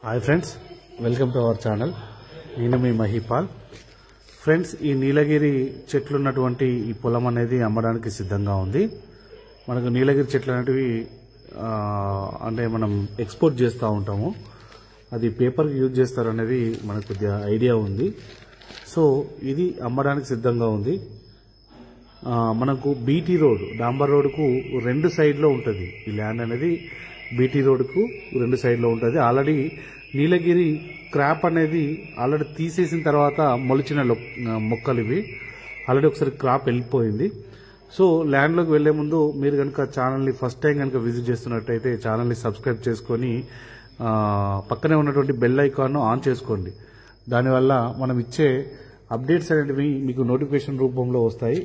Hi friends, welcome to our channel. నేను మీ Mahipal. Friends, ఈ నీలగిరి చెట్లు ఉన్నటువంటి ఈ పొలం అనేది అమ్మడానికి సిద్ధంగా ఉంది. మనకు నీలగిరి చెట్లు అనేటివి అంటే మనం ఎక్స్పోర్ట్ చేస్తూ ఉంటాము. అది పేపర్కి యూజ్ చేస్తారు అనేది మనకు కొద్దిగా ఐడియా ఉంది. సో ఇది అమ్మడానికి సిద్ధంగా ఉంది. మనకు బీటీ రోడ్, డాంబర్ రోడ్కు రెండు సైడ్లో ఉంటుంది ఈ ల్యాండ్ అనేది. బీటీ రోడ్కు రెండు సైడ్లో ఉంటుంది. ఆల్రెడీ నీలగిరి క్రాప్ అనేది ఆల్రెడీ తీసేసిన తర్వాత మొలిచిన మొక్కలు ఇవి. ఆల్రెడీ ఒకసారి క్రాప్ వెళ్ళిపోయింది. సో ల్యాండ్లోకి వెళ్లే ముందు మీరు కనుక ఛానల్ని ఫస్ట్ టైం కనుక విజిట్ చేస్తున్నట్టయితే ఛానల్ని సబ్స్క్రైబ్ చేసుకొని పక్కనే ఉన్నటువంటి బెల్ ఐకాన్ను ఆన్ చేసుకోండి. దానివల్ల మనం ఇచ్చే అప్డేట్స్ అనేటివి మీకు నోటిఫికేషన్ రూపంలో వస్తాయి.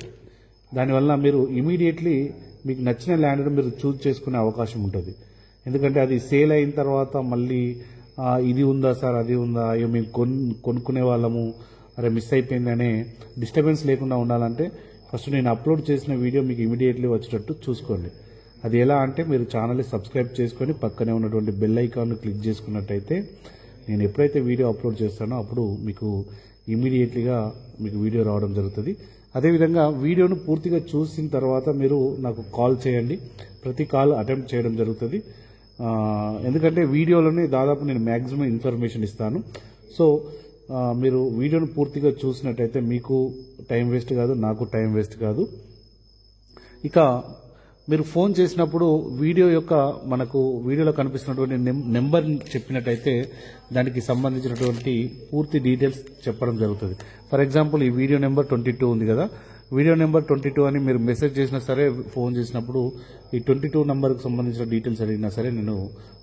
దానివల్ల మీరు ఇమీడియట్లీ మీకు నచ్చిన ల్యాండ్ను మీరు చూజ్ చేసుకునే అవకాశం ఉంటుంది. ఎందుకంటే అది సేల్ అయిన తర్వాత మళ్ళీ ఇది ఉందా సార్, అది ఉందా, అయ్యో మేము కొనుక్కునే వాళ్ళము, అరే మిస్ అయిపోయిందనే డిస్టర్బెన్స్ లేకుండా ఉండాలంటే ఫస్ట్ నేను అప్లోడ్ చేసిన వీడియో మీకు ఇమీడియట్లీ వచ్చేటట్టు చూసుకోండి. అది ఎలా అంటే మీరు ఛానల్ని సబ్స్క్రైబ్ చేసుకొని పక్కనే ఉన్నటువంటి బెల్ ఐకాన్ను క్లిక్ చేసుకున్నట్టయితే నేను ఎప్పుడైతే వీడియో అప్లోడ్ చేస్తానో అప్పుడు మీకు ఇమీడియట్లీగా మీకు వీడియో రావడం జరుగుతుంది. అదేవిధంగా వీడియోను పూర్తిగా చూసిన తర్వాత మీరు నాకు కాల్ చేయండి. ప్రతి కాల్ అటెంప్ట్ చేయడం జరుగుతుంది. ఎందుకంటే వీడియోలోనే దాదాపు నేను మ్యాక్సిమం ఇన్ఫర్మేషన్ ఇస్తాను. సో మీరు వీడియోను పూర్తిగా చూసినట్టయితే మీకు టైం వేస్ట్ కాదు, నాకు టైం వేస్ట్ కాదు. ఇక మీరు ఫోన్ చేసినప్పుడు మనకు వీడియోలో కనిపిస్తున్నటువంటి నెంబర్ చెప్పినట్టయితే దానికి సంబంధించినటువంటి పూర్తి డీటెయిల్స్ చెప్పడం జరుగుతుంది. ఫర్ ఎగ్జాంపుల్ ఈ వీడియో నెంబర్ 22 ఉంది కదా, వీడియో నెంబర్ 22 అని మీరు మెసేజ్ చేసినా సరే, ఫోన్ చేసినప్పుడు ఈ 22 నంబర్కి సంబంధించిన డీటెయిల్స్ అడిగినా సరే నేను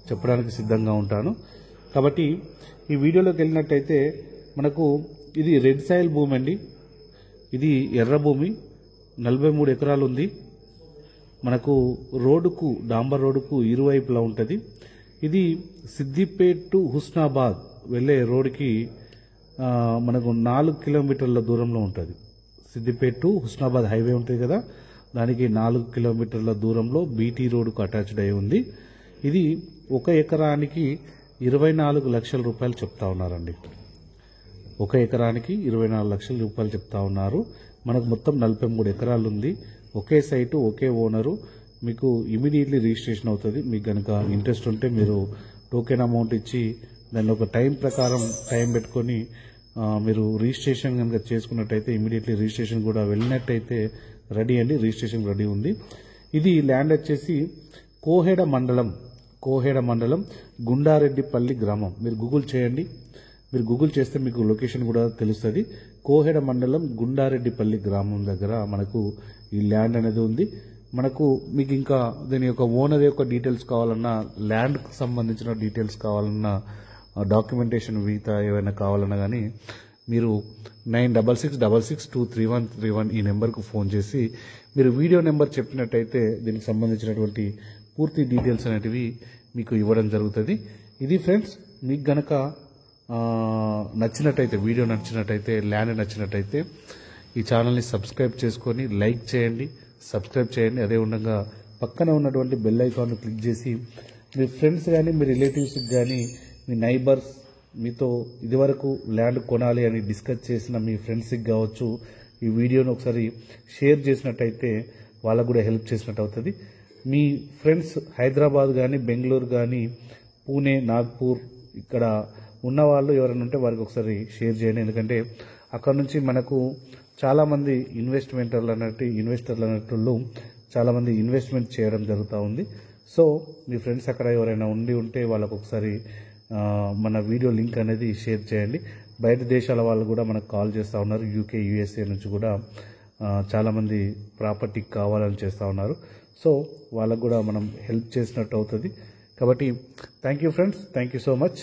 చెప్పడానికి సిద్ధంగా ఉంటాను. కాబట్టి ఈ వీడియోలోకి వెళ్ళినట్టయితే మనకు ఇది రెడ్ సాయిల్ భూమి అండి. ఇది ఎర్ర భూమి, 43 ఎకరాలు ఉంది. మనకు రోడ్డుకు, డాంబర్ రోడ్డుకు ఇరువైపులా ఉంటుంది. ఇది సిద్దిపేట్ టు హుస్నాబాద్ వెళ్లే రోడ్డుకి మనకు 4 కిలోమీటర్ల దూరంలో ఉంటుంది. సిద్దిపేట్ టు హుస్నాబాద్ హైవే ఉంటుంది కదా, దానికి 4 కిలోమీటర్ల దూరంలో బీటీ రోడ్డుకు అటాచ్డ్ అయి ఉంది. ఇది 1 ఎకరానికి 24 లక్షల రూపాయలు చెప్తా ఉన్నారండి. 1 ఎకరానికి 24 లక్షల రూపాయలు చెప్తా ఉన్నారు. మనకు మొత్తం 43 ఎకరాలు ఉంది. ఒకే సైటు, ఒకే ఓనరు. మీకు ఇమీడియట్లీ రిజిస్ట్రేషన్ అవుతుంది. మీకు కనుక ఇంట్రెస్ట్ ఉంటే మీరు టోకెన్ అమౌంట్ ఇచ్చి దాన్ని ఒక టైం ప్రకారం టైం పెట్టుకొని మీరు రిజిస్ట్రేషన్ కనుక చేసుకున్నట్టయితే ఇమీడియట్లీ రిజిస్ట్రేషన్ కూడా వెళ్ళినట్టయితే రెడీ అండి. రిజిస్ట్రేషన్ రెడీ ఉంది. ఇది ల్యాండ్ వచ్చేసి కోహెడ మండలం గుండారెడ్డిపల్లి గ్రామం. మీరు గూగుల్ చేయండి. మీరు గూగుల్ చేస్తే మీకు లొకేషన్ కూడా తెలుస్తుంది. కోహెడ మండలం గుండారెడ్డిపల్లి గ్రామం దగ్గర మనకు ఈ ల్యాండ్ అనేది ఉంది. మీకు ఇంకా దీని యొక్క ఓనర్ యొక్క డీటెయిల్స్ కావాలన్నా, ల్యాండ్కి సంబంధించిన డీటెయిల్స్ కావాలన్నా, డాక్యుమెంటేషన్ మిగతా ఏమైనా కావాలన్నా కానీ మీరు 9666623131 ఈ నెంబర్కు ఫోన్ చేసి మీరు వీడియో నెంబర్ చెప్పినట్టయితే దీనికి సంబంధించినటువంటి పూర్తి డీటెయిల్స్ అనేటివి మీకు ఇవ్వడం జరుగుతుంది. ఇది ఫ్రెండ్స్, మీకు గనక నచ్చినట్టయితే, వీడియో నచ్చినట్టయితే, ల్యాండ్ నచ్చినట్టయితే ఈ ఛానల్ని సబ్స్క్రైబ్ చేసుకొని లైక్ చేయండి, సబ్స్క్రైబ్ చేయండి. అదే విధంగా పక్కన ఉన్నటువంటి బెల్ ఐకాన్ను క్లిక్ చేసి మీ ఫ్రెండ్స్ కానీ, మీ రిలేటివ్స్కి కానీ, మీ నైబర్స్, మీతో ఇదివరకు ల్యాండ్ కొనాలి అని డిస్కస్ చేసిన మీ ఫ్రెండ్స్కి కావచ్చు ఈ వీడియోను ఒకసారి షేర్ చేసినట్టయితే వాళ్ళకు కూడా హెల్ప్ చేసినట్టు అవుతుంది. మీ ఫ్రెండ్స్ హైదరాబాద్ కానీ, బెంగళూరు కానీ, పూణే, నాగ్పూర్ ఇక్కడ ఉన్నవాళ్ళు ఎవరైనా ఉంటే వారికి ఒకసారి షేర్ చేయండి. ఎందుకంటే అక్కడ నుంచి మనకు చాలామంది ఇన్వెస్టర్లు అన్నట్టు చాలామంది ఇన్వెస్ట్మెంట్ చేయడం జరుగుతూ ఉంది. సో మీ ఫ్రెండ్స్ అక్కడ ఎవరైనా ఉంటే వాళ్ళకు ఒకసారి మన వీడియో లింక్ అనేది షేర్ చేయండి. బయట దేశాల వాళ్ళు కూడా మనకు కాల్ చేస్తూ ఉన్నారు. యూకే, యూఎస్ఏ నుంచి కూడా చాలామంది ప్రాపర్టీ కావాలని చేస్తూ ఉన్నారు. సో వాళ్ళకు కూడా మనం హెల్ప్ చేసినట్టు అవుతుంది. కాబట్టి thank you friends, thank you so much.